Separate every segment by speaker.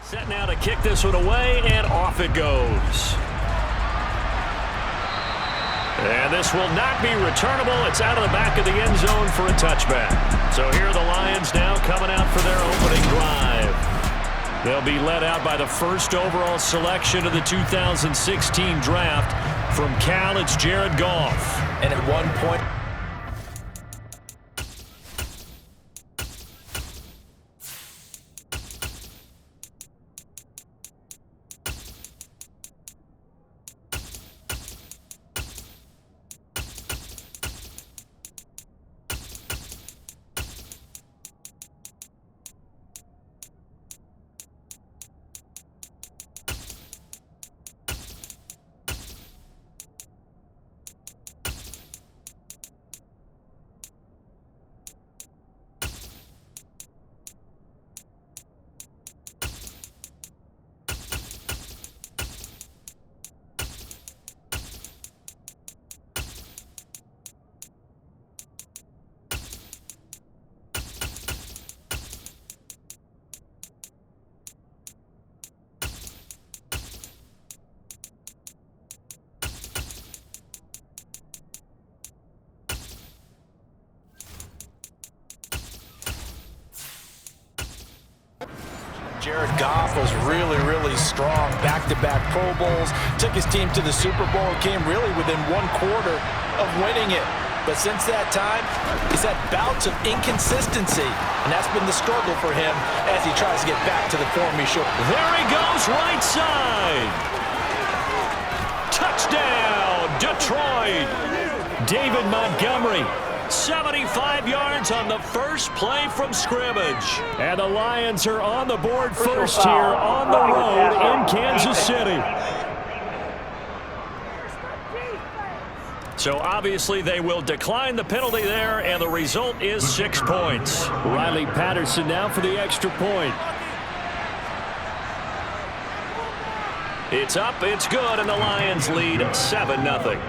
Speaker 1: Set now to kick this one away, and off it goes. And this will not be returnable. It's out of the back of the end zone for a touchback. So here are the Lions now coming out for their opening drive. They'll be led out by the first overall selection of the 2016 draft. From Cal, it's Jared Goff.
Speaker 2: And at one point, Jared Goff was really strong. Back-to-back Pro Bowls, took his team to the Super Bowl, came really within one quarter of winning it. But since that time, he's had bouts of inconsistency, and that's been the struggle for him as he tries to get back to the form he showed.
Speaker 1: There he goes, right side. Touchdown, Detroit. David Montgomery. 75 yards on the first play from scrimmage. And the Lions are on the board first here on the road in Kansas City. So obviously they will decline the penalty there, and the result is 6 points. Riley Patterson now for the extra point. It's up, it's good, and the Lions lead 7-0.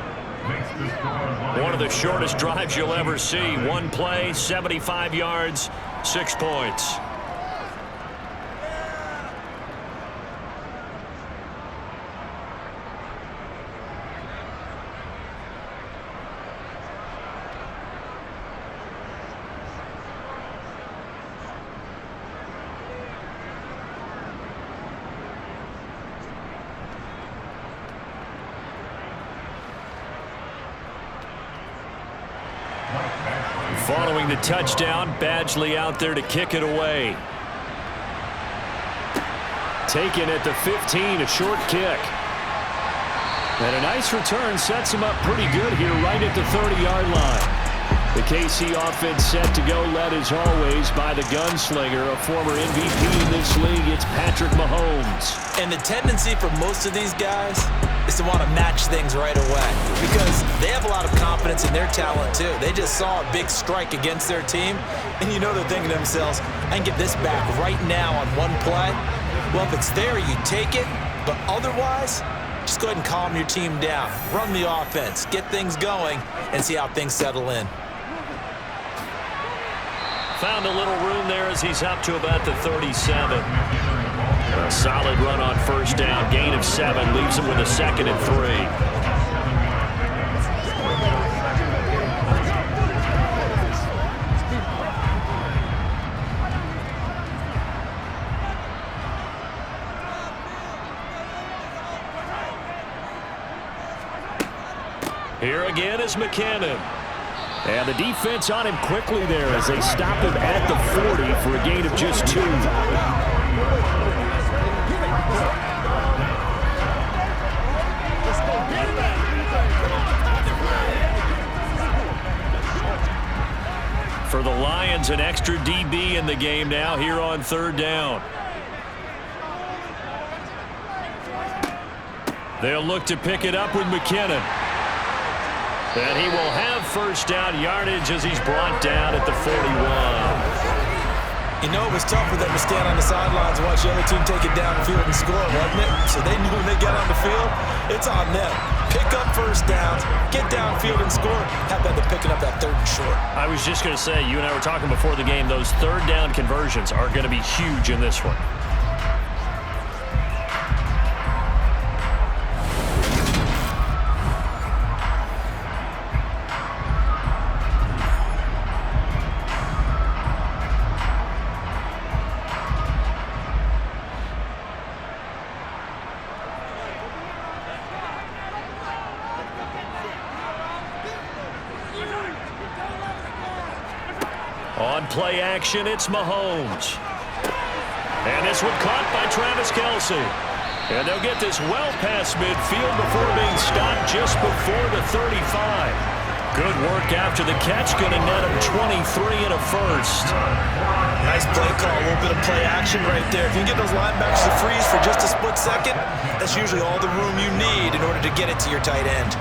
Speaker 1: One of the shortest drives you'll ever see. One play, 75 yards, 6 points. Following the touchdown, Badgley out there to kick it away. Taken at the 15, a short kick. And a nice return sets him up pretty good here right at the 30-yard line. The KC offense set to go, led as always by the gunslinger, a former MVP in this league. It's Patrick Mahomes.
Speaker 2: And the tendency for most of these guys is to want to match things right away because they have a lot of confidence in their talent too. They just saw a big strike against their team, and you know they're thinking to themselves, I can get this back right now on one play. Well, if it's there, you take it, but otherwise, just go ahead and calm your team down. Run the offense, get things going, and see how things settle in.
Speaker 1: Found a little room there as he's up to about the 37. A solid run on first down, gain of 7, leaves him with a 2nd and 3. Here again is McKinnon. And the defense on him quickly there as they stop him at the 40 for a gain of just 2. For the Lions, an extra DB in the game now here on 3rd down. They'll look to pick it up with McKinnon. And he will have first down yardage as he's brought down at the 41.
Speaker 2: You know, it was tough for them to stand on the sidelines and watch the other team take it downfield and score, wasn't it? So they knew when they get on the field, it's on them. Pick up first downs, get downfield and score. How about they're picking up that 3rd and short?
Speaker 1: I was just going to say, you and I were talking before the game, those 3rd down conversions are going to be huge in this one. On play action, it's Mahomes. And this one caught by Travis Kelce. And they'll get this well past midfield before being stopped just before the 35. Good work after the catch, going to net him 23 and a first.
Speaker 2: Nice play call, a little bit of play action right there. If you get those linebackers to freeze for just a split second, that's usually all the room you need in order to get it to your tight end.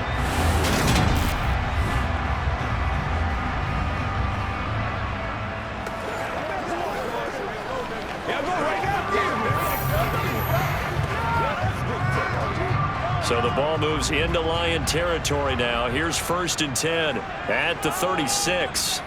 Speaker 1: So the ball moves into Lion territory now. Here's 1st and 10 at the 36.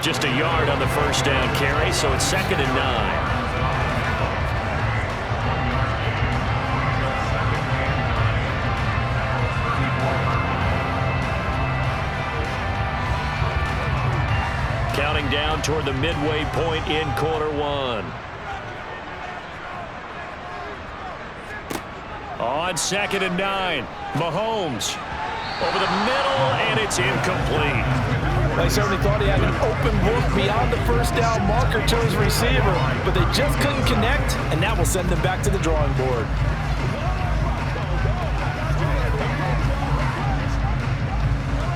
Speaker 1: Just a yard on the first down carry, so it's 2nd and 9. Counting down toward the midway point in quarter one. On 2nd and 9, Mahomes over the middle, and it's incomplete.
Speaker 3: They certainly thought he had an open look beyond the first down marker to his receiver, but they just couldn't connect, and that will send them back to the drawing board.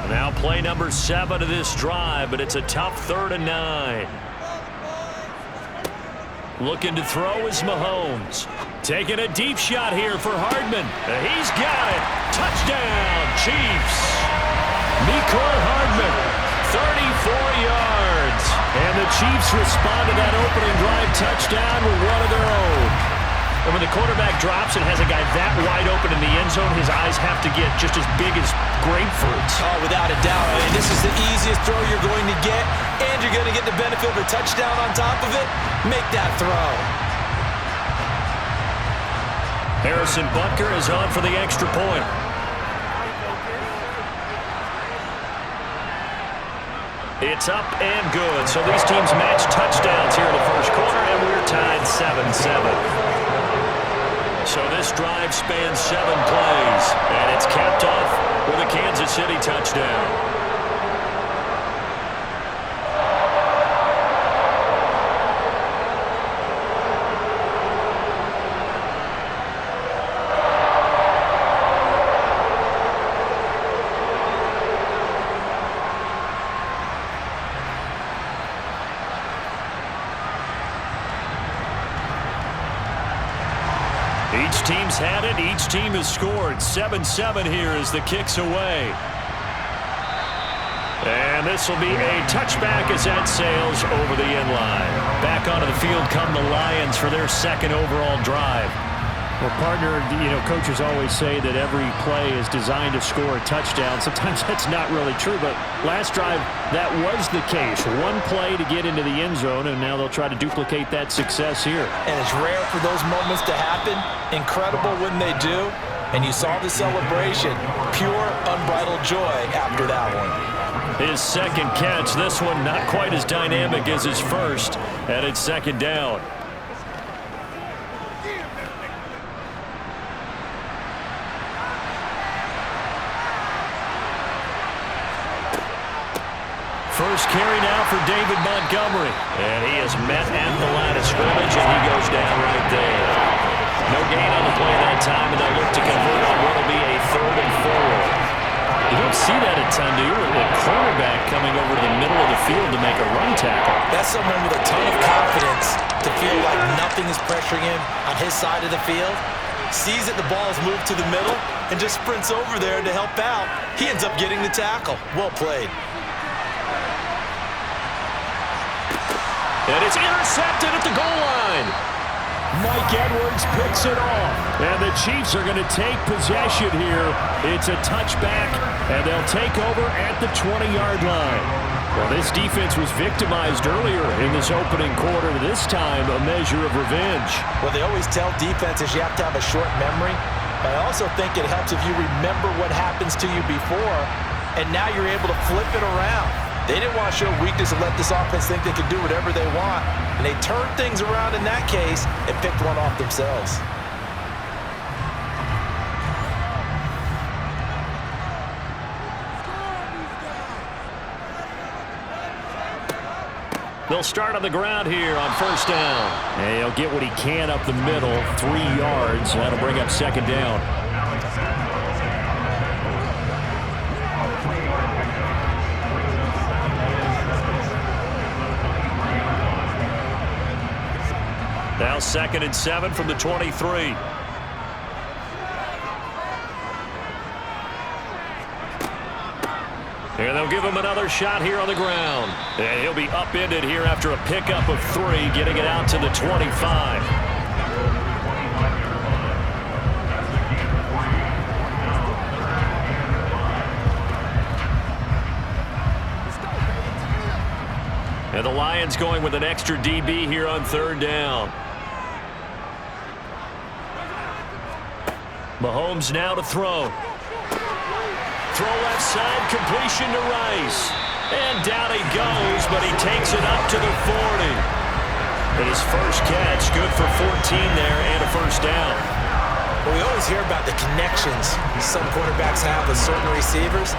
Speaker 1: Now play number 7 of this drive, but it's a tough 3rd and 9. Looking to throw is Mahomes. Taking a deep shot here for Hardman. He's got it. Touchdown, Chiefs. Mecole Hardman, 34 yards. And the Chiefs respond to that opening drive touchdown with one of their own. And when the quarterback drops and has a guy that wide open in the end zone, his eyes have to get just as big as grapefruits.
Speaker 2: Oh, without a doubt. I mean, this is the easiest throw you're going to get, and you're going to get the benefit of a touchdown on top of it. Make that throw.
Speaker 1: Harrison Butker is on for the extra point. It's up and good. So these teams match touchdowns here in the first quarter, and we're tied 7-7. So this drive spans 7 plays, and it's capped off with a Kansas City touchdown. Each team's had it. Each team has scored. 7-7 here as the kick's away. And this will be a touchback as that sails over the end line. Back onto the field come the Lions for their 2nd overall drive.
Speaker 4: Well, partner, coaches always say that every play is designed to score a touchdown. Sometimes that's not really true, but last drive, that was the case. One play to get into the end zone, and now they'll try to duplicate that success here.
Speaker 2: And it's rare for those moments to happen. Incredible when they do. And you saw the celebration. Pure, unbridled joy after that one.
Speaker 1: His 2nd catch, this one not quite as dynamic as his first, and it's 2nd down. First carry now for David Montgomery. And he is met at the line of scrimmage, and he goes down right there. No gain on the play that time, and they'll look to convert on what will be a 3rd and 4. You don't see that a ton, do you? A cornerback coming over to the middle of the field to make a run tackle.
Speaker 2: That's someone with a ton of confidence to feel like nothing is pressuring him on his side of the field. Sees that the ball is moved to the middle and just sprints over there to help out. He ends up getting the tackle. Well played.
Speaker 1: And it's intercepted at the goal line.
Speaker 4: Mike Edwards picks it off.
Speaker 1: And the Chiefs are going to take possession here. It's a touchback, and they'll take over at the 20-yard line. Well, this defense was victimized earlier in this opening quarter. This time, a measure of revenge.
Speaker 2: Well, they always tell defenses you have to have a short memory. But I also think it helps if you remember what happens to you before, and now you're able to flip it around. They didn't want to show weakness and let this offense think they could do whatever they want. And they turned things around in that case and picked one off themselves.
Speaker 1: They'll start on the ground here on first down.
Speaker 4: And he'll get what he can up the middle, 3 yards. That'll bring up second down.
Speaker 1: Now 2nd and 7 from the 23. And they'll give him another shot here on the ground. And he'll be upended here after a pickup of 3, getting it out to the 25. And the Lions going with an extra DB here on 3rd down. Mahomes now to throw. Throw left side, completion to Rice. And down he goes, but he takes it up to the 40. And his first catch, good for 14 there and a first down.
Speaker 2: Well, we always hear about the connections some quarterbacks have with certain receivers.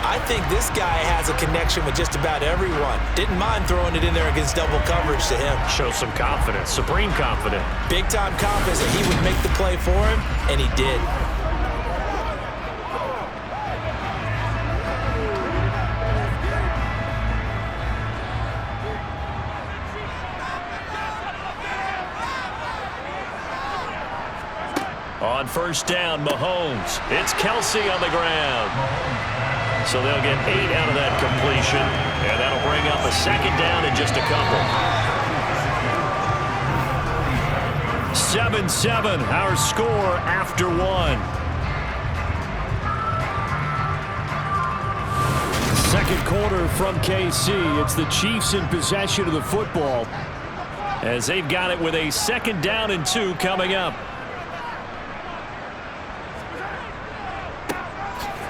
Speaker 2: I think this guy has a connection with just about everyone. Didn't mind throwing it in there against double coverage to him.
Speaker 1: Shows some confidence, supreme confidence.
Speaker 2: Big-time confidence that he would make the play for him, and he did.
Speaker 1: On first down, Mahomes. It's Kelsey on the ground. So they'll get 8 out of that completion, and that'll bring up a second down in just a couple. 7-7, our score after 1.
Speaker 4: Second quarter from KC. It's the Chiefs in possession of the football,
Speaker 1: as they've got it with a 2nd down and 2 coming up.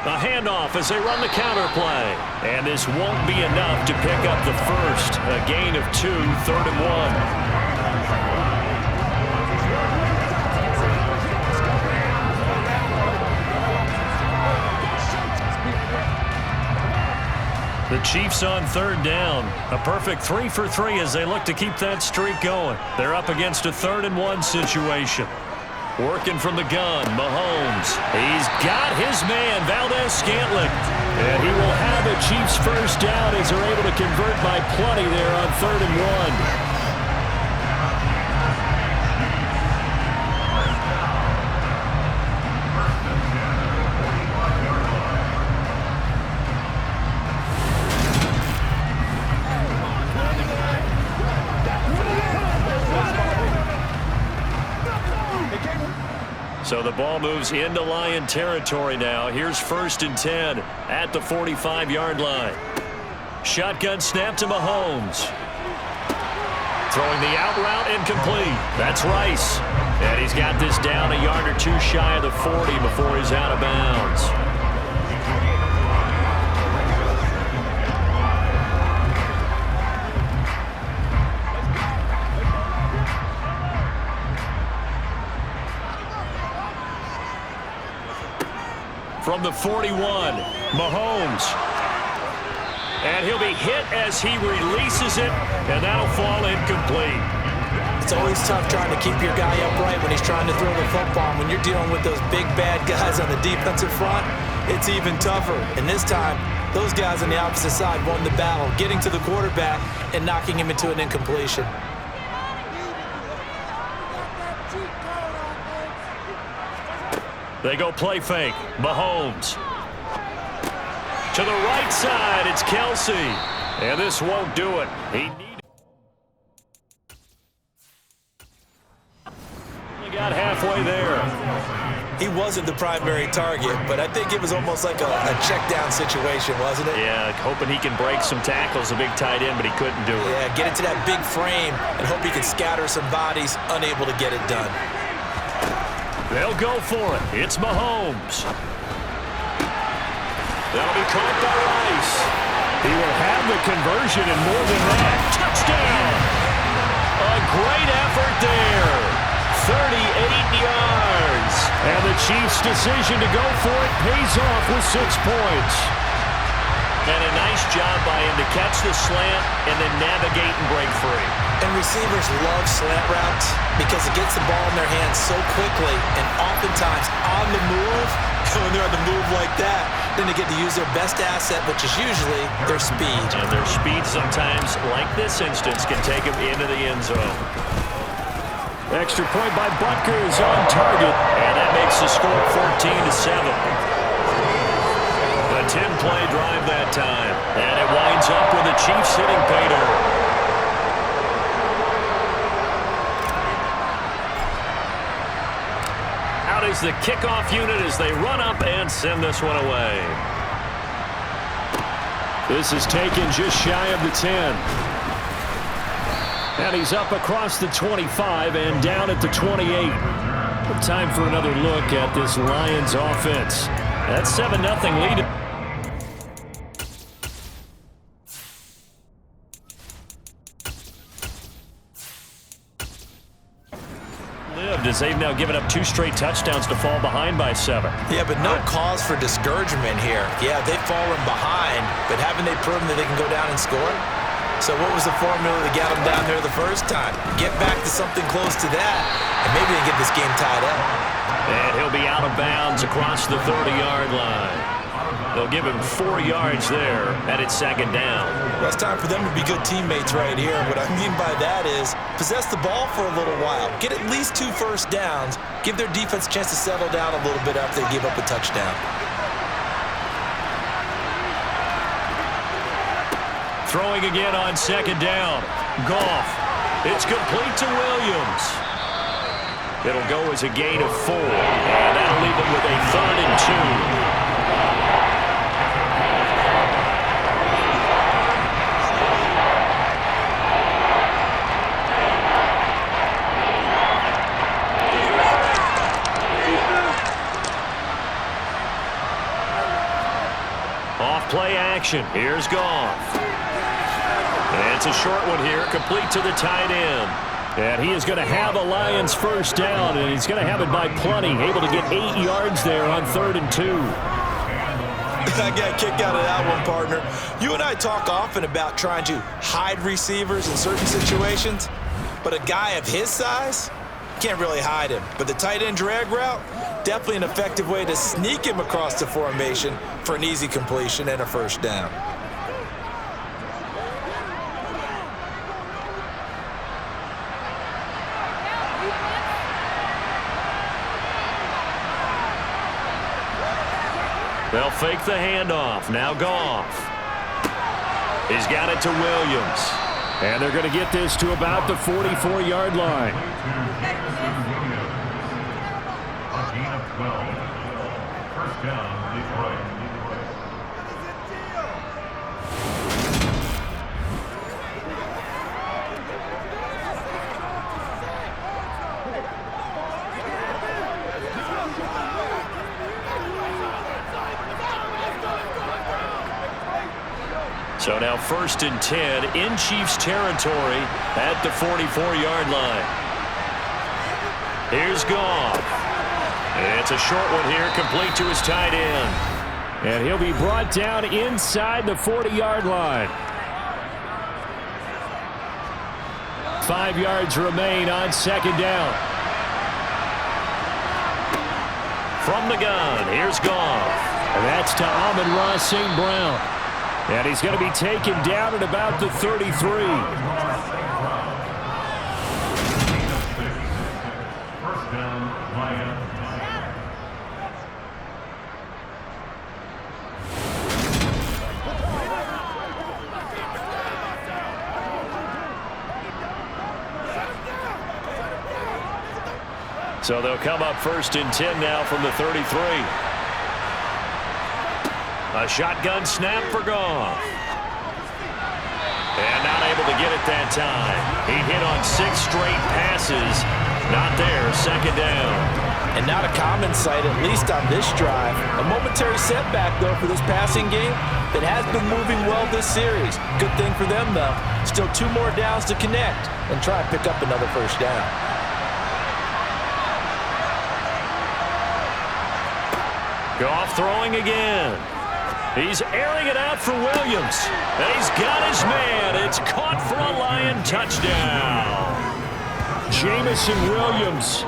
Speaker 1: A handoff as they run the counter play. And this won't be enough to pick up the first. A gain of 2, 3rd and 1. The Chiefs on 3rd down. A perfect 3 for 3 as they look to keep that streak going. They're up against a 3rd and 1 situation. Working from the gun, Mahomes. He's got his man, Valdez-Scantling.
Speaker 4: And he will have a Chiefs first down as they're able to convert by plenty there on 3rd and 1.
Speaker 1: So the ball moves into Lion territory now. Here's 1st and 10 at the 45-yard line. Shotgun snap to Mahomes. Throwing the out route incomplete. That's Rice. And he's got this down a yard or 2 shy of the 40 before he's out of bounds. From the 41, Mahomes. And he'll be hit as he releases it, and that'll fall incomplete.
Speaker 2: It's always tough trying to keep your guy upright when he's trying to throw the football. When you're dealing with those big, bad guys on the defensive front, it's even tougher. And this time, those guys on the opposite side won the battle, getting to the quarterback and knocking him into an incompletion.
Speaker 1: They go play fake. Mahomes. To the right side, it's Kelsey. And this won't do it. He only got halfway there.
Speaker 2: He wasn't the primary target, but I think it was almost like a check down situation, wasn't it?
Speaker 1: Yeah, hoping he can break some tackles, a big tight end, but he couldn't do it.
Speaker 2: Yeah, get it to that big frame and hope he can scatter some bodies, unable to get it done.
Speaker 1: They'll go for it. It's Mahomes. That'll be caught by Rice.
Speaker 4: He will have the conversion and more than that.
Speaker 1: Touchdown! A great effort there. 38 yards.
Speaker 4: And the Chiefs' decision to go for it pays off with 6 points.
Speaker 1: And a nice job by him to catch the slant and then navigate and break free.
Speaker 2: And receivers love slant routes because it gets the ball in their hands so quickly and oftentimes on the move. When they're on the move like that, then they get to use their best asset, which is usually their speed.
Speaker 1: And their speed sometimes, like this instance, can take them into the end zone.
Speaker 4: Extra point by Butker is on target.
Speaker 1: And that makes the score 14-7. A 10-play drive that time. And it winds up with the Chiefs hitting pay dirt. Out is the kickoff unit as they run up and send this one away.
Speaker 4: This is taken just shy of the 10. And he's up across the 25 and down at the 28. Time for another look at this Lions offense. That's 7-0 lead.
Speaker 1: As they've now given up 2 straight touchdowns to fall behind by 7.
Speaker 2: Yeah, but no cause for discouragement here. Yeah, they've fallen behind, but haven't they proven that they can go down and score? So what was the formula that got them down there the first time? Get back to something close to that, and maybe they get this game tied up.
Speaker 1: And he'll be out of bounds across the 30-yard line. They'll give him 4 yards there, and it's 2nd down.
Speaker 2: Well, it's time for them to be good teammates right here. What I mean by that is possess the ball for a little while. Get at least 2 first downs. Give their defense a chance to settle down a little bit after they give up a touchdown.
Speaker 1: Throwing again on 2nd down. Goff. It's complete to Williams. It'll go as a gain of 4. And that'll leave them with a 3rd and 2. Play action. Here's Goff. And it's a short one here, complete to the tight end.
Speaker 4: And he is going to have a Lions first down, and he's going to have it by plenty. Able to get 8 yards there on 3rd and 2.
Speaker 2: I got a kick out of that one, partner. You and I talk often about trying to hide receivers in certain situations, but a guy of his size can't really hide him. But the tight end drag route, definitely an effective way to sneak him across the formation for an easy completion and a first down.
Speaker 1: They'll fake the handoff. Now Goff. He's got it to Williams.
Speaker 4: And they're going to get this to about the 44-yard line.
Speaker 5: First down, Detroit.
Speaker 1: So now 1st and 10 in Chiefs territory at the 44-yard line. Here's Goff. It's a short one here, complete to his tight end.
Speaker 4: And he'll be brought down inside the 40-yard line. 5 yards remain on 2nd down.
Speaker 1: From the gun, here's Goff.
Speaker 4: And that's to Amon-Ra St. Brown. And he's going to be taken down at about the 33.
Speaker 5: First down, Lions.
Speaker 1: So they'll come up 1st and 10 now from the 33. A shotgun snap for Goff. And not able to get it that time. He hit on 6 straight passes. Not there, 2nd down.
Speaker 3: And not a common sight, at least on this drive. A momentary setback, though, for this passing game that has been moving well this series. Good thing for them, though. Still 2 more downs to connect and try and pick up another first down.
Speaker 1: Goff throwing again. He's airing it out for Williams. And he's got his man. It's caught for a Lion touchdown. Jamison Williams,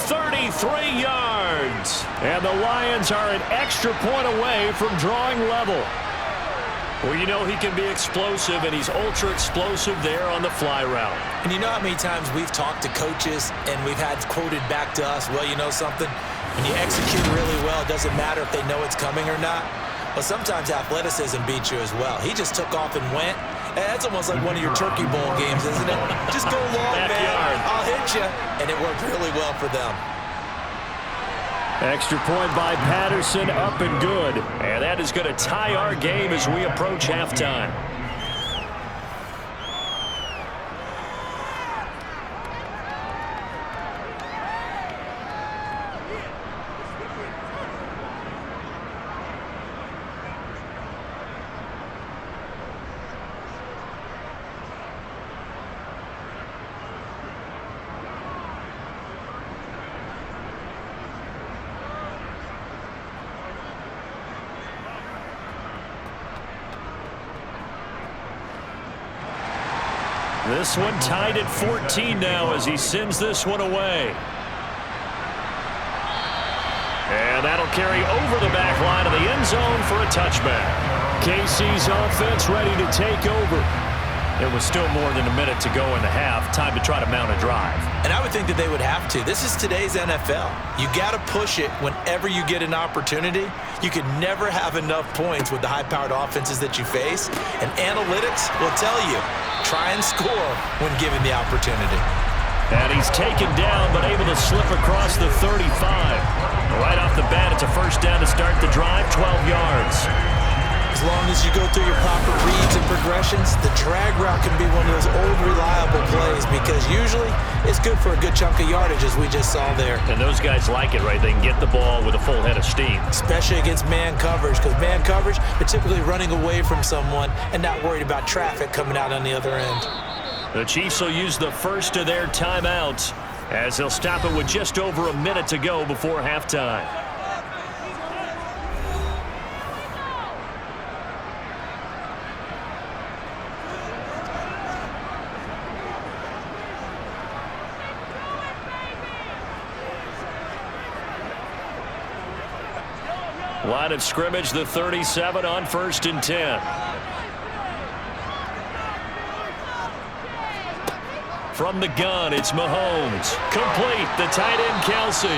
Speaker 1: 33 yards. And the Lions are an extra point away from drawing level. Well, you know he can be explosive, and he's ultra explosive there on the fly route.
Speaker 2: And you know how many times we've talked to coaches and we've had quoted back to us, well, you know something? When you execute really well, it doesn't matter if they know it's coming or not. But sometimes athleticism beats you as well. He just took off and went. And that's almost like one of your Turkey Bowl games, isn't it? Just go long, man. I'll hit you. And it worked really well for them.
Speaker 1: Extra point by Patterson, up and good. And that is going to tie our game as we approach halftime. This one tied at 14 now as he sends this one away. And that'll carry over the back line of the end zone for a touchback. KC's offense ready to take over. It was still more than a minute to go in the half. Time to try to mount a drive.
Speaker 2: And I would think that they would have to. This is today's NFL. You got to push it whenever you get an opportunity. You can never have enough points with the high-powered offenses that you face. And analytics will tell you, try and score when given the opportunity.
Speaker 1: And he's taken down, but able to slip across the 35. Right off the bat, it's a first down to start the drive, 12 yards.
Speaker 2: As long as you go through your proper reads and progressions, the drag route can be one of those old reliable plays because usually it's good for a good chunk of yardage as we just saw there.
Speaker 1: And those guys like it, right? They can get the ball with a full head of steam.
Speaker 2: Especially against man coverage because man coverage, they're typically running away from someone and not worried about traffic coming out on the other end.
Speaker 1: The Chiefs will use the first of their timeouts as they'll stop it with just over a minute to go before halftime. Line of scrimmage, the 37 on 1st and 10. From the gun, it's Mahomes. Complete, the tight end, Kelsey.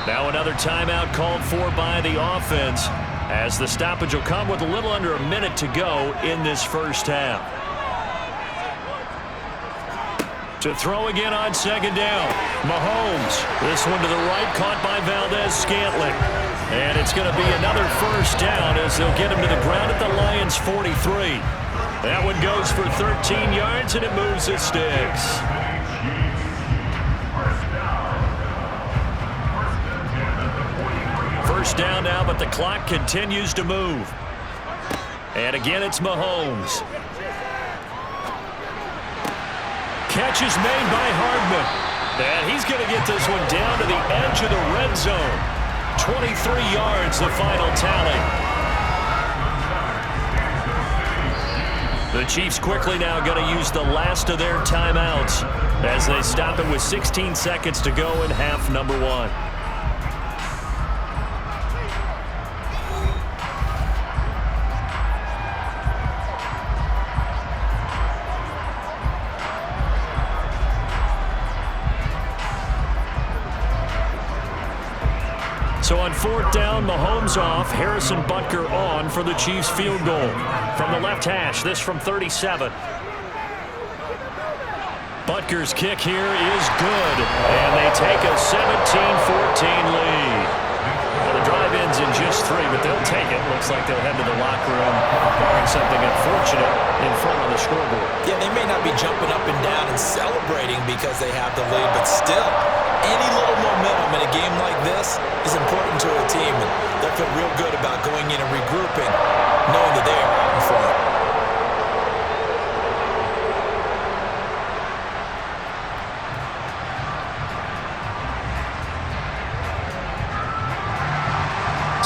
Speaker 1: Now another timeout called for by the offense as the stoppage will come with a little under a minute to go in this first half. To throw again on second down. Mahomes. This one to the right, caught by Valdez-Scantling. And it's going to be another first down as they'll get him to the ground at the Lions' 43. That one goes for 13 yards, and it moves the sticks. First down now, but the clock continues to move. And again, it's Mahomes. Catch is made by Hardman. And he's going to get this one down to the edge of the red zone. 23 yards, the final tally. The Chiefs quickly now going to use the last of their timeouts as they stop it with 16 seconds to go in half number one. So on fourth down, Mahomes off, Harrison Butker on for the Chiefs field goal. From the left hash, this from 37. Butker's kick here is good, and they take a 17-14 lead. Well, the drive ends in just 3, but they'll take it. Looks like they'll head to the locker room, barring something unfortunate in front of the scoreboard.
Speaker 2: Yeah, they may not be jumping up and down and celebrating because they have the lead, but still, any little momentum in a game like this is important to a team, and they'll feel real good about going in and regrouping, knowing that they are out in front.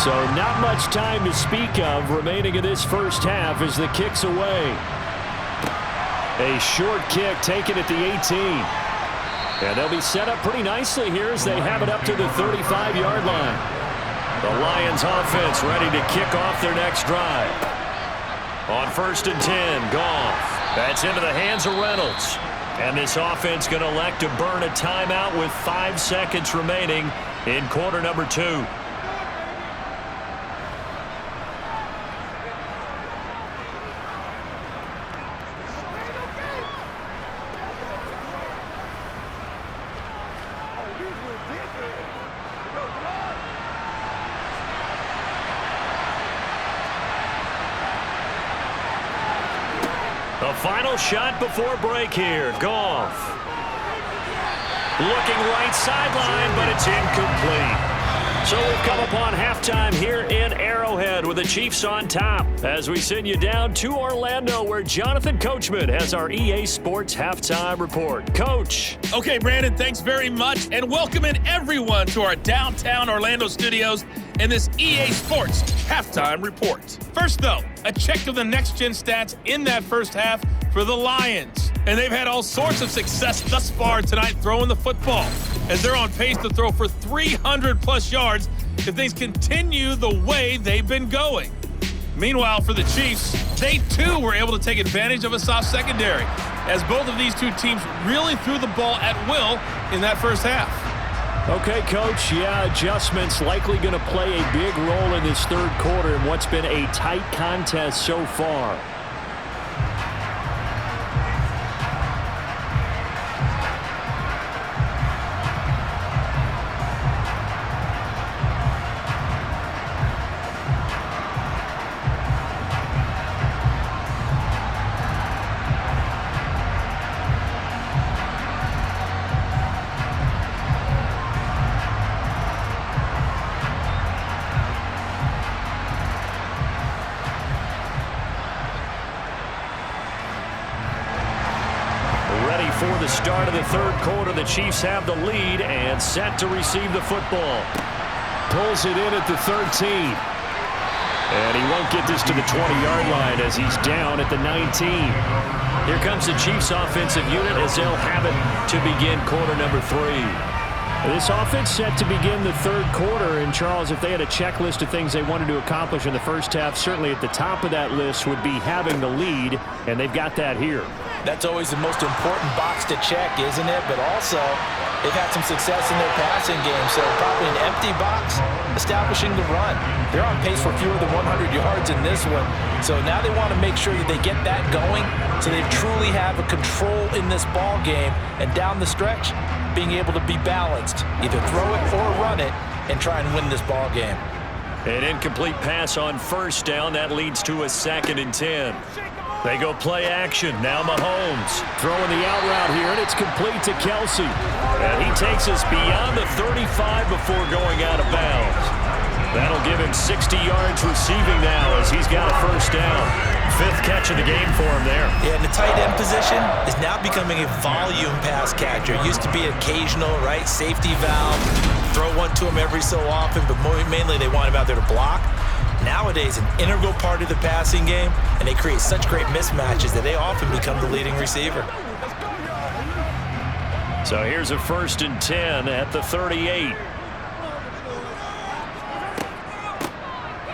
Speaker 4: So not much time to speak of remaining in this first half as the kick's away. A short kick taken at the 18. And they'll be set up pretty nicely here as they have it up to the 35-yard line. The Lions offense ready to kick off their next drive. On 1st and 10, Goff. That's into the hands of Reynolds. And this offense going to elect to burn a timeout with 5 seconds remaining in quarter number 2. The final shot before break here. Goff. Looking right sideline, but it's incomplete. So we've come upon halftime here in Arrowhead with the Chiefs on top as we send you down to Orlando where Jonathan Coachman has our EA Sports Halftime Report. Coach.
Speaker 6: Okay, Brandon, thanks very much, and welcoming everyone to our downtown Orlando studios in this EA Sports Halftime Report. First, though, a check of the next-gen stats in that first half for the Lions. And they've had all sorts of success thus far tonight throwing the football, as they're on pace to throw for 300-plus yards if things continue the way they've been going. Meanwhile, for the Chiefs, they too were able to take advantage of a soft secondary, as both of these two teams really threw the ball at will in that first half.
Speaker 4: Okay, Coach, yeah, adjustments likely going to play a big role in this third quarter in what's been a tight contest so far. For the start of the third quarter, the Chiefs have the lead and set to receive the football. Pulls it in at the 13. And he won't get this to the 20-yard line as he's down at the 19. Here comes the Chiefs offensive unit as they'll have it to begin quarter number 3. This offense set to begin the third quarter. And, Charles, if they had a checklist of things they wanted to accomplish in the first half, certainly at the top of that list would be having the lead, and they've got that here.
Speaker 3: That's always the most important box to check, isn't it? But also, they've had some success in their passing game, so probably an empty box, establishing the run. They're on pace for fewer than 100 yards in this one, so now they want to make sure that they get that going so they truly have a control in this ball game, and down the stretch, being able to be balanced, either throw it or run it, and try and win this ball game.
Speaker 1: An incomplete pass on first down. That leads to a 2nd and 10. They go play action. Now Mahomes throwing the out route here, and it's complete to Kelsey. And he takes us beyond the 35 before going out of bounds. That'll give him 60 yards receiving now as he's got a first down. 5th catch of the game for him there.
Speaker 2: Yeah, and the tight end position is now becoming a volume pass catcher. It used to be occasional, right? Safety valve, throw one to him every so often, but mainly they want him out there to block. Nowadays, an integral part of the passing game, and they create such great mismatches that they often become the leading receiver.
Speaker 1: So here's a 1st and 10 at the 38.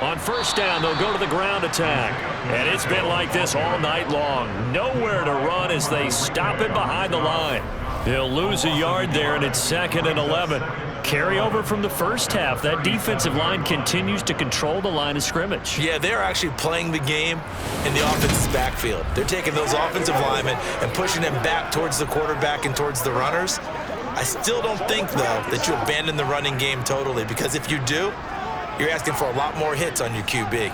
Speaker 1: On first down, they'll go to the ground attack. And it's been like this all night long. Nowhere to run as they stop it behind the line. He'll lose a yard there, and it's 2nd and 11. Carryover from the first half. That defensive line continues to control the line of scrimmage.
Speaker 2: Yeah, they're actually playing the game in the offense's backfield. They're taking those offensive linemen and pushing them back towards the quarterback and towards the runners. I still don't think, though, that you abandon the running game totally, because if you do, you're asking for a lot more hits on your QB.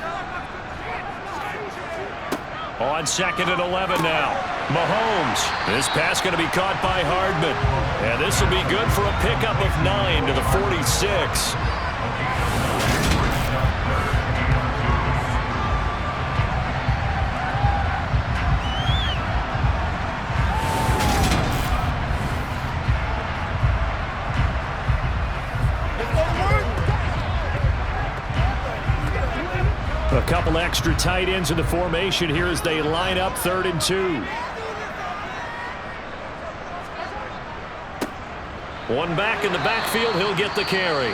Speaker 1: On 2nd and 11 now. Mahomes. This pass going to be caught by Hardman. And this will be good for a pickup of 9 to the 46. A couple extra tight ends in the formation here as they line up 3rd and 2. One back in the backfield. He'll get the carry.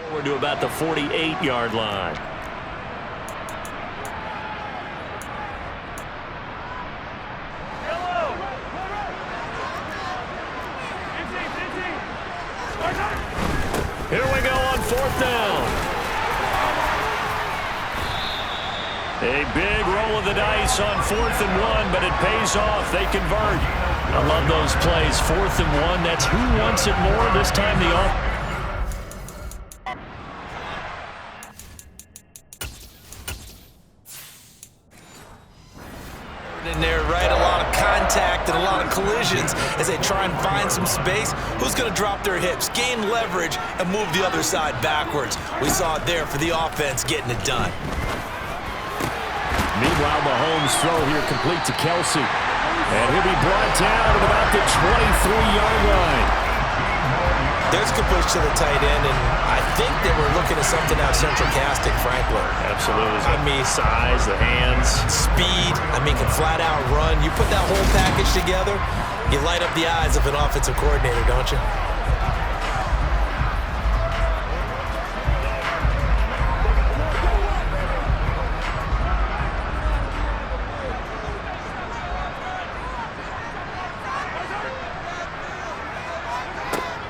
Speaker 1: Forward to about the 48-yard line. Here we go on 4th down. A big roll of the dice on 4th and 1, but it pays off. They convert. I love those plays. 4th and 1. That's who wants it more. This time the offense.
Speaker 2: In there, right? A lot of contact and a lot of collisions as they try and find some space. Who's going to drop their hips, gain leverage, and move the other side backwards? We saw it there for the offense getting it done.
Speaker 1: Meanwhile, Mahomes' throw here complete to Kelsey. And he'll be brought down at about the 23-yard line.
Speaker 2: There's a good push to the tight end, and I think they were looking at something out central casting, frankly.
Speaker 1: Absolutely.
Speaker 2: I mean,
Speaker 1: size, the hands.
Speaker 2: Speed, I mean, can flat out run. You put that whole package together, you light up the eyes of an offensive coordinator, don't you?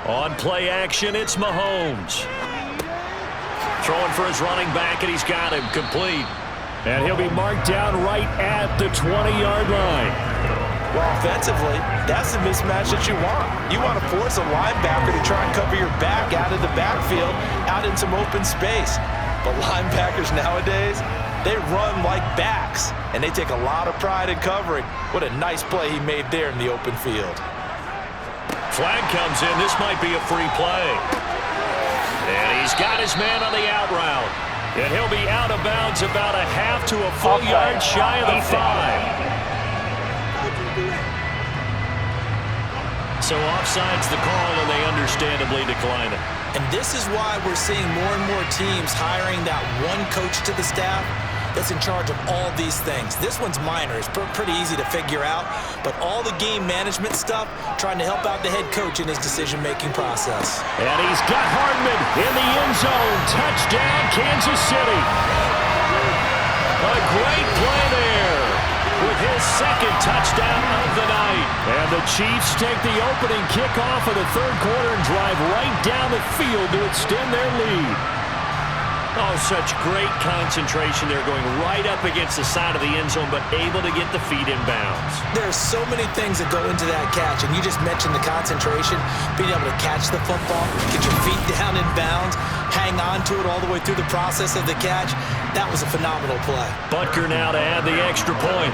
Speaker 1: On play action, it's Mahomes. Throwing for his running back, and he's got him complete. And he'll be marked down right at the 20-yard line.
Speaker 3: Well, offensively, that's the mismatch that you want. You want to force a linebacker to try and cover your back out of the backfield, out in some open space. But linebackers nowadays, they run like backs, and they take a lot of pride in covering. What a nice play he made there in the open field.
Speaker 1: Flag comes in. This might be a free play. And he's got his man on the out route. And he'll be out of bounds about a half to a full yard shy of the 5. So offside's the call, and they understandably decline it.
Speaker 2: And this is why we're seeing more and more teams hiring that one coach to the staff that's in charge of all these things. This one's minor. It's pretty easy to figure out. But all the game management stuff, trying to help out the head coach in his decision-making process.
Speaker 1: And he's got Hardman in the end zone. Touchdown, Kansas City. A great play there with his second touchdown of the night. And the Chiefs take the opening kickoff of the 3rd quarter and drive right down the field to extend their lead. Oh, such great concentration. They're going right up against the side of the end zone, but able to get the feet in bounds.
Speaker 2: There's so many things that go into that catch, and you just mentioned the concentration, being able to catch the football, get your feet down in bounds, hang on to it all the way through the process of the catch. That was a phenomenal play.
Speaker 1: Butker now to add the extra point.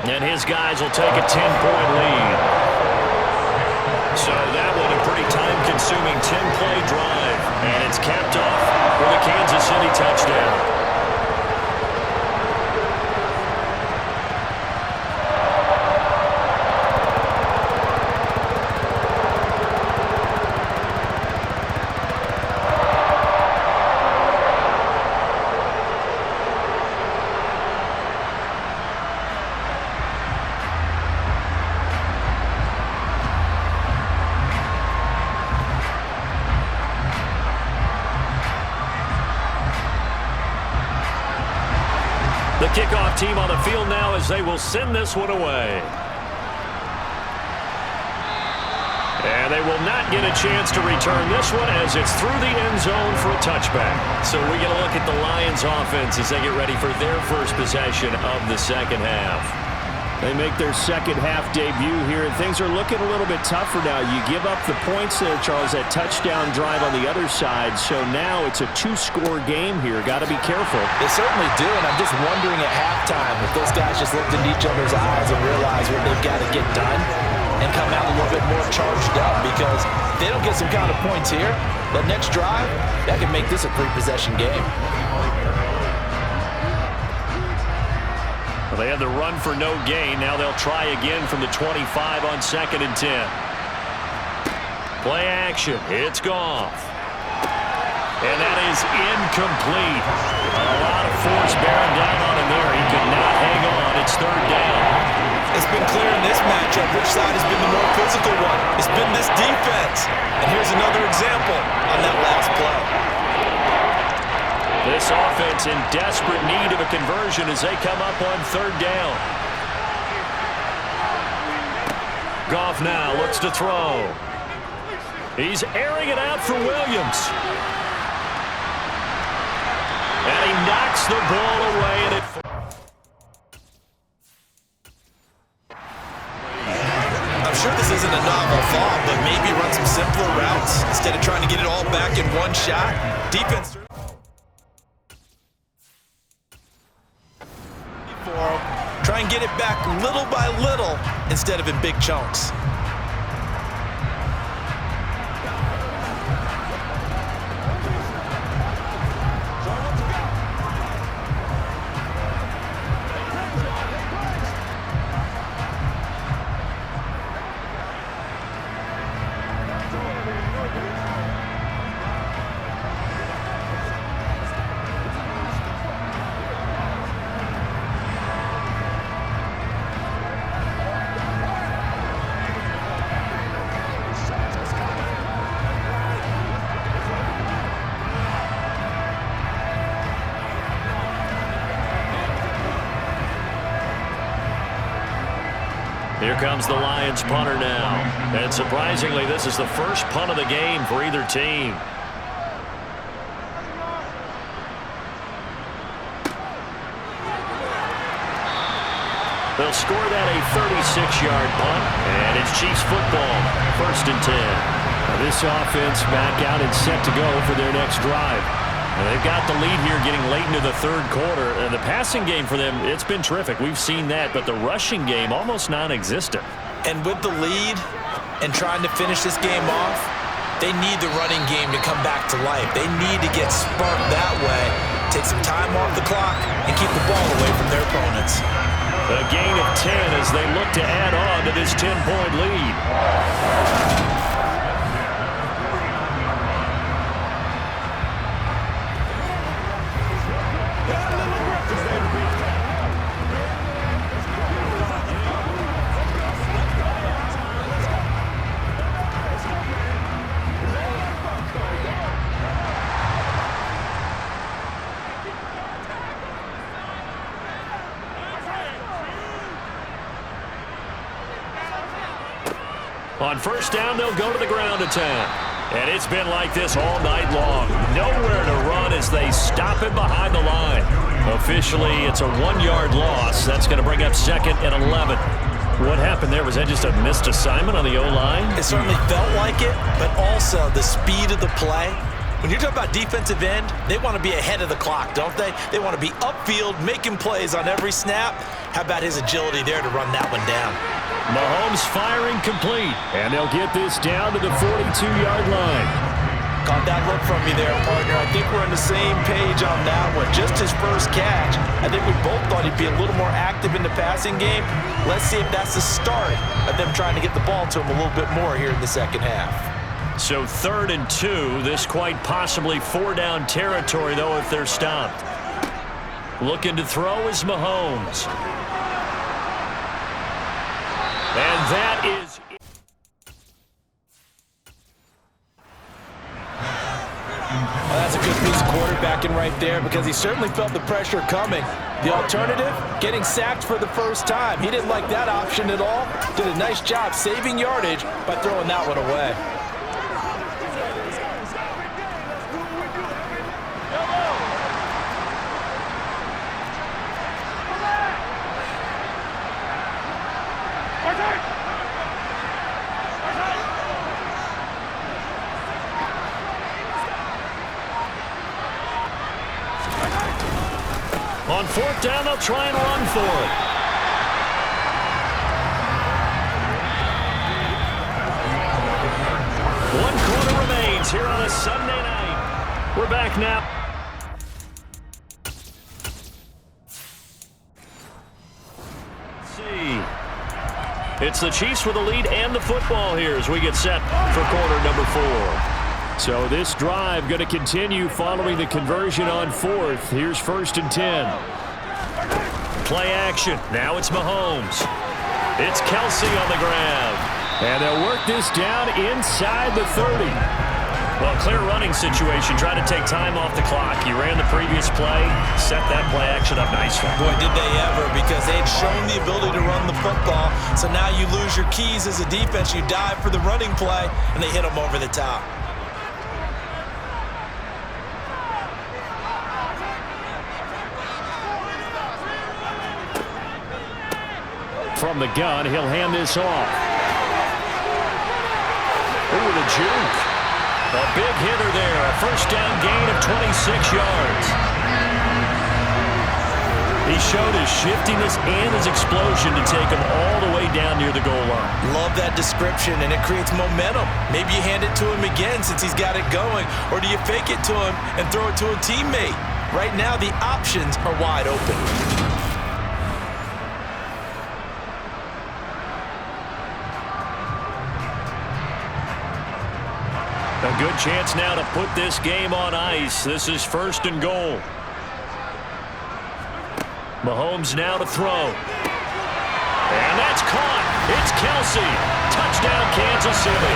Speaker 1: And his guys will take a 10-point lead. So that one a pretty time-consuming 10-play drive. And it's capped off with a Kansas City touchdown. The kickoff team on the field now as they will send this one away. And they will not get a chance to return this one as it's through the end zone for a touchback. So we get a look at the Lions offense as they get ready for their first possession of the second half.
Speaker 4: They make their second half debut here, and things are looking a little bit tougher now. You give up the points there, Charles, that touchdown drive on the other side. So now it's a 2-score game here. Got to be careful.
Speaker 3: They certainly do, and I'm just wondering at halftime if those guys just looked into each other's eyes and realized what they've got to get done and come out a little bit more charged up, because if they don't get some kind of points here, the next drive, that can make this a 3-possession game.
Speaker 1: Well, they had the run for no gain. Now they'll try again from the 25 on 2nd and 10. Play action. It's Goff. And that is incomplete. A lot of force bearing down on him there. He could not hang on. It's 3rd down.
Speaker 2: It's been clear in this matchup which side has been the more physical one. It's been this defense. And here's another example on that last play.
Speaker 1: This offense in desperate need of a conversion as they come up on 3rd down. Goff now looks to throw. He's airing it out for Williams. And he knocks the ball away. And
Speaker 2: I'm sure this isn't a novel thought, but maybe run some simpler routes instead of trying to get it all back in one shot. Defense. Try and get it back little by little instead of in big chunks.
Speaker 1: Here comes the Lions punter now. And surprisingly, this is the first punt of the game for either team. They'll score that a 36-yard punt, and it's Chiefs football, 1st and 10.
Speaker 4: Now this offense back out and set to go for their next drive.
Speaker 1: And they've got the lead here getting late into the 3rd quarter. And the passing game for them, it's been terrific. We've seen that, but the rushing game almost non-existent.
Speaker 2: And with the lead and trying to finish this game off, they need the running game to come back to life. They need to get sparked that way, take some time off the clock, and keep the ball away from their opponents.
Speaker 1: A gain of 10 as they look to add on to this 10-point lead. On 1st down, they'll go to the ground attack. And it's been like this all night long. Nowhere to run as they stop him behind the line. Officially, it's a 1-yard loss. That's going to bring up 2nd and 11. What happened there? Was that just a missed assignment on the O-line?
Speaker 2: It certainly felt like it, but also the speed of the play. When you're talking about defensive end, they want to be ahead of the clock, don't they? They want to be upfield, making plays on every snap. How about his agility there to run that one down?
Speaker 1: Mahomes firing complete.
Speaker 4: And they'll get this down to the 42-yard line.
Speaker 2: Caught that look from me there, partner. I think we're on the same page on that one. Just his first catch. I think we both thought he'd be a little more active in the passing game. Let's see if that's the start of them trying to get the ball to him a little bit more here in the second half.
Speaker 1: So 3rd and 2. This quite possibly 4-down territory, though, if they're stopped. Looking to throw is Mahomes. And that is...
Speaker 3: Well, that's a good piece of quarterbacking right there because he certainly felt the pressure coming. The alternative, getting sacked for the first time. He didn't like that option at all. Did a nice job saving yardage by throwing that one away.
Speaker 1: On 4th down, they'll try and run for it. One quarter remains here on a Sunday night. We're back now. It's the Chiefs with the lead and the football here as we get set for quarter number 4.
Speaker 4: So this drive going to continue following the conversion on 4th. Here's 1st and 10.
Speaker 1: Play action. Now it's Mahomes. It's Kelsey on the grab.
Speaker 4: And they'll work this down inside the 30.
Speaker 1: Well, clear running situation. Try to take time off the clock. You ran the previous play, set that play action up nicely.
Speaker 2: Boy, did they ever, because they'd shown the ability to run the football. So now you lose your keys as a defense. You dive for the running play, and they hit them over the top.
Speaker 4: From the gun, he'll hand this off. Ooh, the juke.
Speaker 1: A big hitter there. A first down gain of 26 yards. He showed his shiftiness and his explosion to take him all the way down near the goal line.
Speaker 2: Love that description, and it creates momentum. Maybe you hand it to him again since he's got it going, or do you fake it to him and throw it to a teammate? Right now, the options are wide open.
Speaker 1: A good chance now to put this game on ice. This is 1st and goal. Mahomes now to throw. And that's caught. It's Kelsey. Touchdown, Kansas City.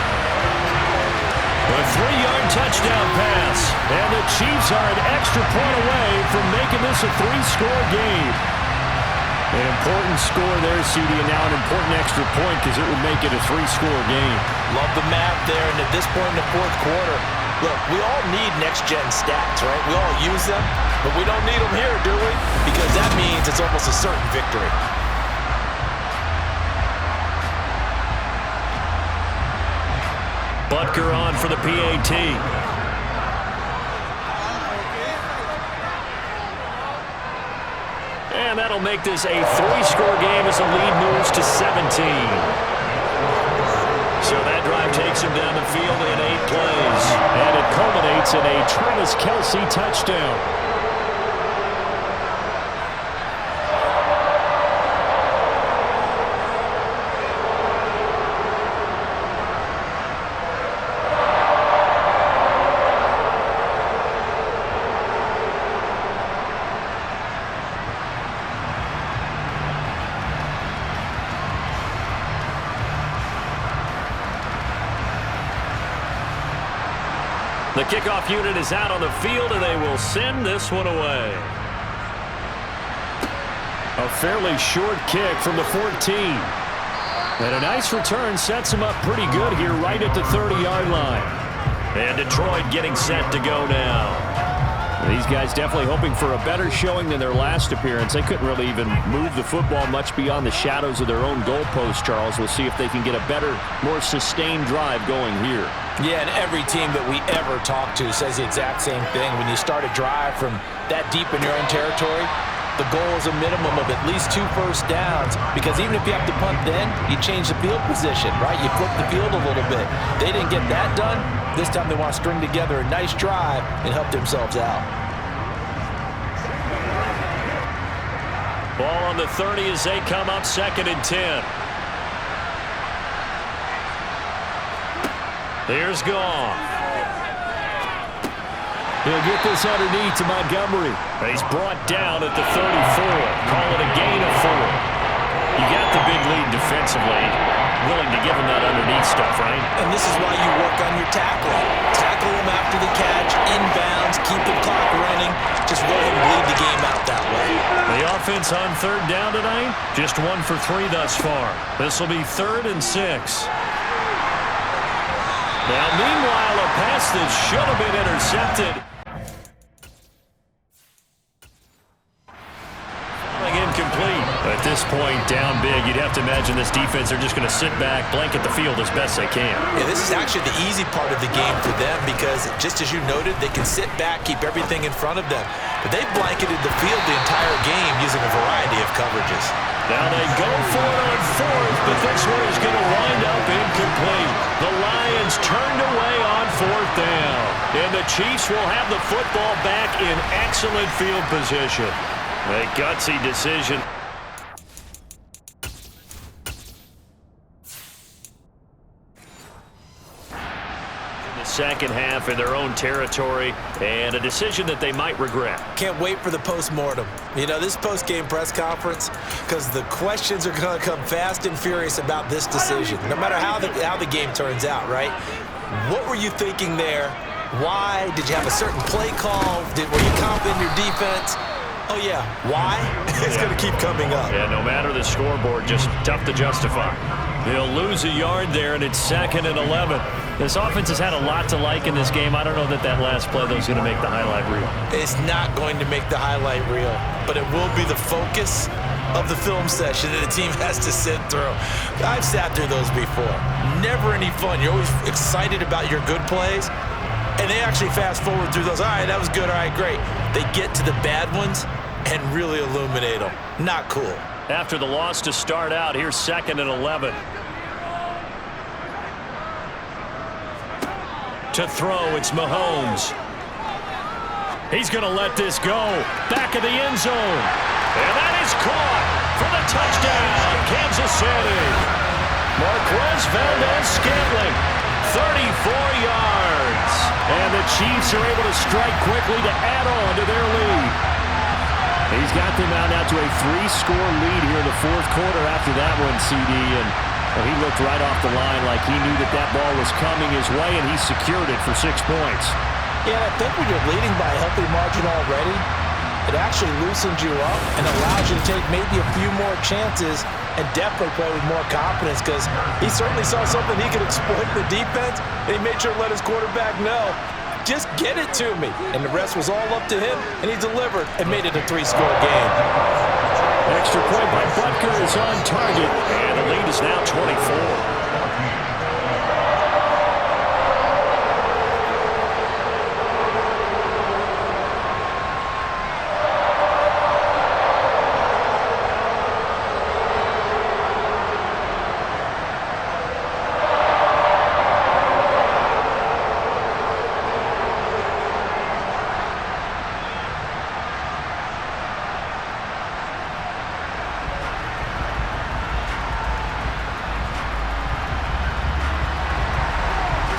Speaker 1: A 3-yard touchdown pass. And the Chiefs are an extra point away from making this a 3-score game.
Speaker 4: An important score there, CD, and now an important extra point because it would make it a 3-score game.
Speaker 2: Love the math there, and at this point in the 4th quarter, look, we all need next-gen stats, right? We all use them, but we don't need them here, do we? Because that means it's almost a certain victory.
Speaker 1: Butker on for the PAT. And that'll make this a 3-score game as the lead moves to 17. So that drive takes him down the field in 8 plays.
Speaker 4: And it culminates in a Travis Kelsey touchdown.
Speaker 1: The kickoff unit is out on the field, and they will send this one away.
Speaker 4: A fairly short kick from the 14. And a nice return sets him up pretty good here right at the 30-yard line.
Speaker 1: And Detroit getting set to go now.
Speaker 4: These guys definitely hoping for a better showing than their last appearance. They couldn't really even move the football much beyond the shadows of their own goalpost, Charles. We'll see if they can get a better, more sustained drive going here.
Speaker 3: Yeah, and every team that we ever talk to says the exact same thing. When you start a drive from that deep in your own territory, the goal is a minimum of at least 2 first downs, because even if you have to punt then, you change the field position, right? You flip the field a little bit. They didn't get that done. This time they want to string together a nice drive and help themselves out.
Speaker 1: Ball on the 30 as they come up 2nd and 10. Here's Goff.
Speaker 4: He'll get this underneath to Montgomery.
Speaker 1: He's brought down at the 34. Call it a gain of 4. You got the big lead defensively. Willing to give him that underneath stuff, right?
Speaker 2: And this is why you work on your tackling. Tackle him after the catch, inbounds, keep the clock running. Just let him bleed the game out that way.
Speaker 1: The offense on 3rd down tonight, just 1 for 3 thus far. This will be 3rd and 6. Now, meanwhile, a pass that should have been intercepted. Incomplete. At this point, down big, you'd have to imagine this defense, they're just going to sit back, blanket the field as best they can.
Speaker 2: Yeah, this is actually the easy part of the game for them because, just as you noted, they can sit back, keep everything in front of them. But they've blanketed the field the entire game using a variety of coverages.
Speaker 1: Now they go for it on 4th, but this one is going to wind up incomplete. The Lions turned away on 4th down. And the Chiefs will have the football back in excellent field position. A gutsy decision. second half in their own territory, and a decision that they might regret.
Speaker 2: Can't wait for the post-mortem. You know, this post-game press conference, because the questions are going to come fast and furious about this decision, no matter how the game turns out, right? What were you thinking there? Why? Did you have a certain play call? Were you confident in your defense? Oh, yeah. Why? It's going to keep coming up.
Speaker 1: Yeah, no matter the scoreboard, just tough to justify. They'll lose a yard there, and it's 2nd and 11. This offense has had a lot to like in this game. I don't know that last play, though, is going to make the highlight reel.
Speaker 2: It's not going to make the highlight reel, but it will be the focus of the film session that the team has to sit through. I've sat through those before. Never any fun. You're always excited about your good plays, and they actually fast forward through those. All right, that was good. All right, great. They get to the bad ones and really illuminate them. Not cool.
Speaker 1: After the loss to start out, here's 2nd and 11. To throw, it's Mahomes. He's going to let this go. Back of the end zone. And that is caught for the touchdown, Kansas City. Marquez Valdez-Scantling, 34 yards. And the Chiefs are able to strike quickly to add on to their lead. He's got them out now to a 3-score lead here in the fourth quarter after that one, CD. And he looked right off the line like he knew that ball was coming his way, and he secured it for 6 points.
Speaker 3: Yeah, I think when you're leading by a healthy margin already, it actually loosens you up and allows you to take maybe a few more chances and definitely play with more confidence, because he certainly saw something he could exploit in the defense, and he made sure to let his quarterback know, just get it to me. And the rest was all up to him, and he delivered and made it a 3-score game.
Speaker 1: Extra point by Butker is on target, and the lead is now 24.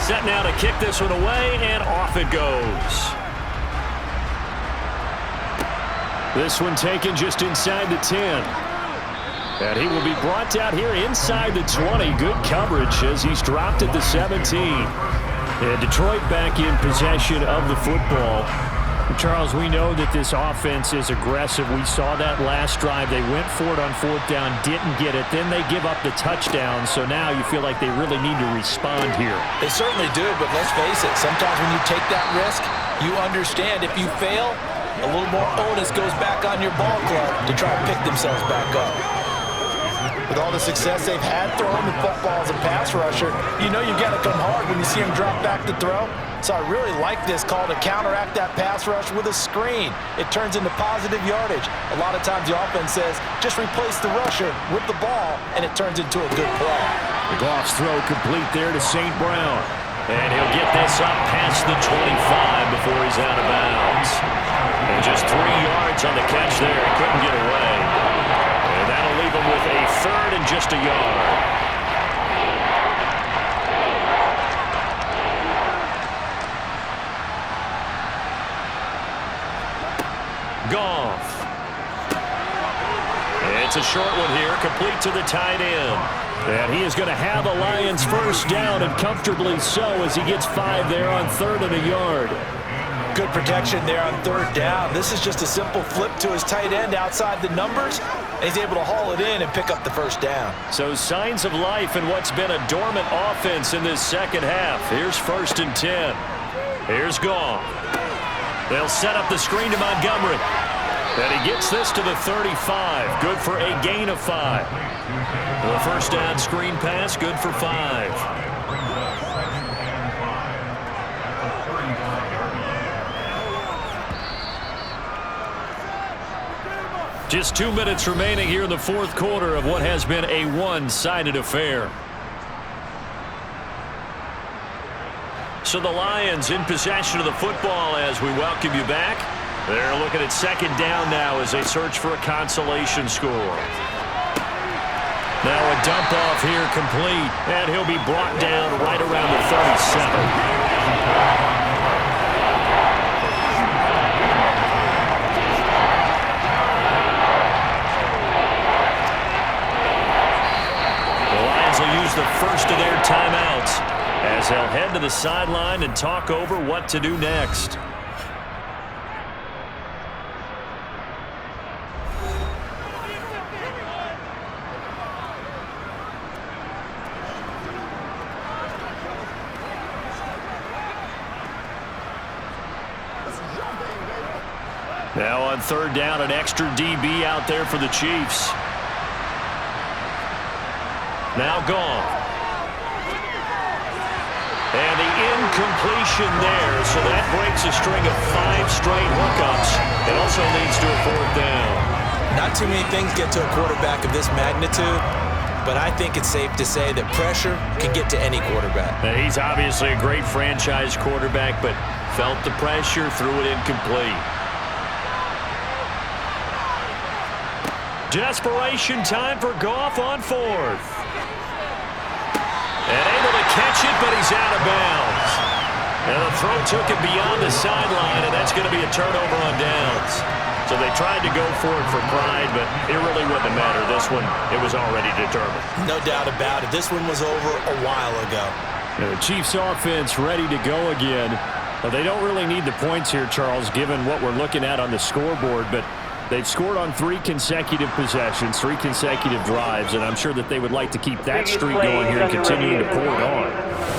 Speaker 1: Set now to kick this one away, and off it goes. This one taken just inside the 10. And he will be brought down here inside the 20. Good coverage as he's dropped at the 17. And Detroit back in possession of the football. Charles, we know that this offense is aggressive. We saw that last drive. They went for it on 4th down, didn't get it. Then they give up the touchdown. So now you feel like they really need to respond here.
Speaker 3: They certainly do, but let's face it. Sometimes when you take that risk, you understand if you fail, a little more onus goes back on your ball club to try and pick themselves back up. With all the success they've had throwing the football as a pass rusher, you know you've got to come hard when you see them drop back to throw. So I really like this call to counteract that pass rush with a screen. It turns into positive yardage. A lot of times the offense says, just replace the rusher with the ball, and it turns into a good play.
Speaker 1: The Goff's throw complete there to St. Brown. And he'll get this up past the 25 before he's out of bounds. And just 3 yards on the catch there. He couldn't get away. And that'll leave him with a 3rd and just a yard. Goff. It's a short one here, complete to the tight end. And he is going to have the Lions first down, and comfortably so, as he gets 5 there on 3rd and a yard.
Speaker 3: Good protection there on 3rd down. This is just a simple flip to his tight end outside the numbers, and he's able to haul it in and pick up the first down.
Speaker 1: So signs of life in what's been a dormant offense in this second half. Here's 1st and 10. Here's Goff. They'll set up the screen to Montgomery. And he gets this to the 35. Good for a gain of 5. The first down screen pass, good for 5. Just 2 minutes remaining here in the fourth quarter of what has been a one-sided affair. So the Lions in possession of the football as we welcome you back. They're looking at 2nd down now as they search for a consolation score. Now a dump off here complete, and he'll be brought down right around the 37. The first of their timeouts as they'll head to the sideline and talk over what to do next. Now on third down, an extra DB out there for the Chiefs. Now gone. And the incompletion there, so that breaks a string of 5 straight hookups. It also leads to a fourth down.
Speaker 2: Not too many things get to a quarterback of this magnitude, but I think it's safe to say that pressure can get to any quarterback.
Speaker 1: Now, he's obviously a great franchise quarterback, but felt the pressure, threw it incomplete. Desperation time for Goff on fourth. And able to catch it, but he's out of bounds. And the throw took it beyond the sideline, and that's going to be a turnover on downs. So they tried to go for it for pride, but it really wouldn't have mattered. This one, it was already determined.
Speaker 2: No doubt about it. This one was over a while ago.
Speaker 4: The Chiefs offense ready to go again. Well, they don't really need the points here, Charles, given what we're looking at on the scoreboard, but they've scored on 3 consecutive possessions, 3 consecutive drives, and I'm sure that they would like to keep that streak going here and continuing to pour it on.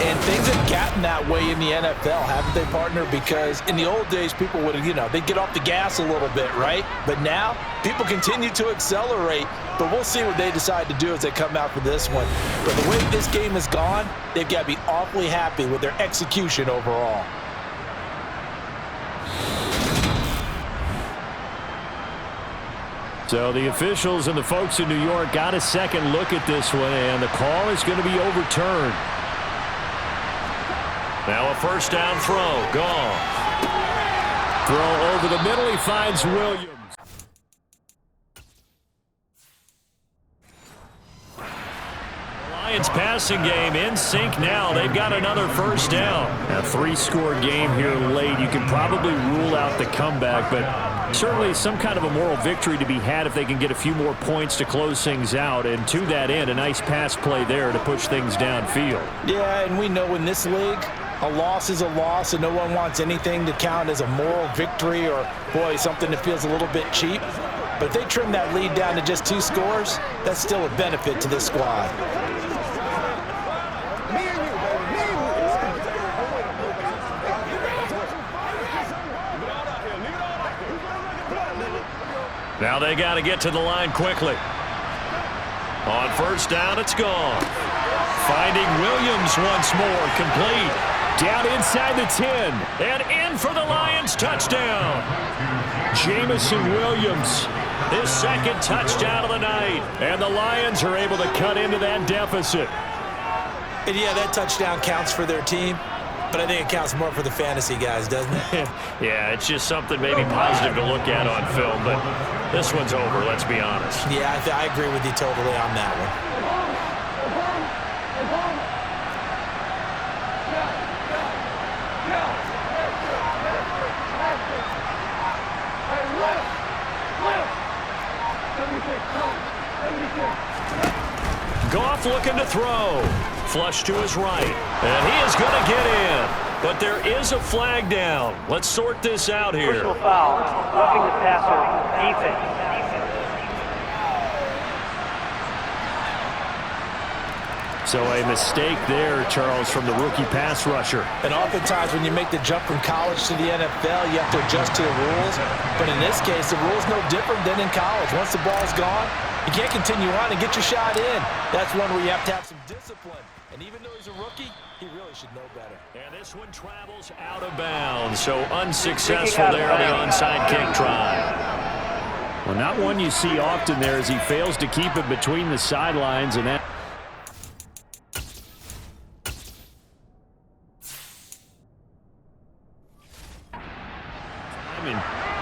Speaker 3: And things have gotten that way in the NFL, haven't they, partner? Because in the old days, people would, they'd get off the gas a little bit, right? But now, people continue to accelerate. But we'll see what they decide to do as they come out for this one. But the way this game has gone, they've got to be awfully happy with their execution overall.
Speaker 4: So the officials and the folks in New York got a second look at this one, and the call is going to be overturned.
Speaker 1: Now a first down throw. Goff.
Speaker 4: Throw over the middle. He finds Williams.
Speaker 1: Lions passing game in sync now. They've got another first down.
Speaker 4: A 3-score game here late. You can probably rule out the comeback, but certainly some kind of a moral victory to be had if they can get a few more points to close things out. And to that end, a nice pass play there to push things downfield.
Speaker 3: Yeah, and we know in this league, a loss is a loss, and no one wants anything to count as a moral victory or, boy, something that feels a little bit cheap. But if they trim that lead down to just 2 scores, that's still a benefit to this squad.
Speaker 1: Now they got to get to the line quickly. On first down, it's gone. Finding Williams once more, complete.
Speaker 4: Down inside the 10.
Speaker 1: And in for the Lions touchdown.
Speaker 4: Jamison Williams.
Speaker 1: His second touchdown of the night. And the Lions are able to cut into that deficit.
Speaker 2: And yeah, that touchdown counts for their team. But I think it counts more for the fantasy guys, doesn't it?
Speaker 1: Yeah, it's just something maybe positive to look at on film, but this one's over, let's be honest.
Speaker 2: Yeah, I agree with you totally on that one.
Speaker 1: Goff looking to throw. Flush to his right. And he is going to get in. But there is a flag down. Let's sort this out here.
Speaker 7: Personal foul. Roughing the passer. Defense.
Speaker 4: So a mistake there, Charles, from the rookie pass rusher.
Speaker 3: And oftentimes when you make the jump from college to the NFL, you have to adjust to the rules. But in this case, the rule's no different than in college. Once the ball's gone, you can't continue on and get your shot in. That's one where you have to have some discipline. And even though he's a rookie, he really should know better.
Speaker 1: And this one travels out of bounds. So unsuccessful there on the onside kick try.
Speaker 4: Well, not one you see often there as he fails to keep it between the sidelines. And that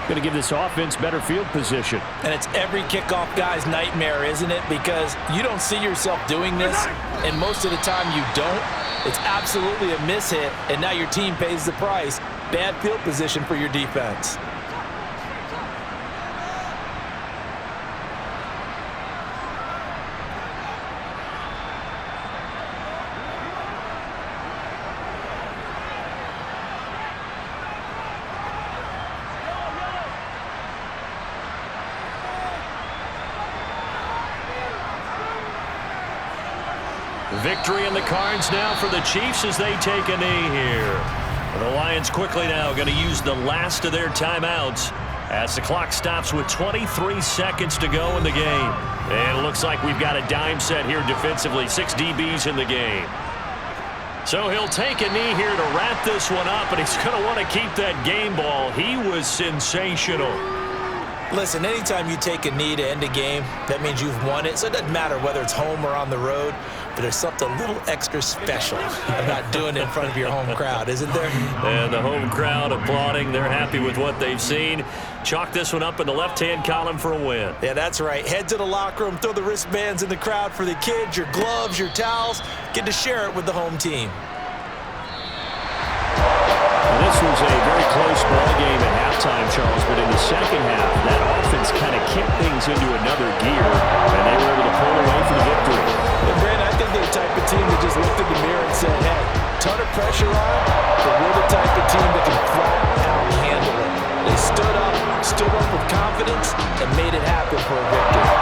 Speaker 4: Going to give this offense better field position.
Speaker 3: And it's every kickoff guy's nightmare, isn't it? Because you don't see yourself doing this, and most of the time you don't. It's absolutely a mishit, and now your team pays the price. Bad field position for your defense.
Speaker 1: Victory in the cards now for the Chiefs as they take a knee here. The Lions quickly now going to use the last of their timeouts as the clock stops with 23 seconds to go in the game. And it looks like we've got a dime set here defensively. 6 DBs in the game. So he'll take a knee here to wrap this one up, and he's going to want to keep that game ball. He was sensational.
Speaker 2: Listen, anytime you take a knee to end a game, that means you've won it. So it doesn't matter whether it's home or on the road, but there's something a little extra special about doing it in front of your home crowd, isn't there?
Speaker 1: And the home crowd applauding. They're happy with what they've seen. Chalk this one up in the left-hand column for a win.
Speaker 2: Yeah, that's right. Head to the locker room, throw the wristbands in the crowd for the kids, your gloves, your towels. Get to share it with the home team.
Speaker 4: This was a very close ball game at halftime, Charles, but in the second half, that offense kind of kicked things into another gear, and they were able to pull away for the victory.
Speaker 3: And Brandon, I think they're the type of team that just looked in the mirror and said, hey, ton of pressure on, but we're the type of team that can flat out handle it. They stood up with confidence, and made it happen for a victory.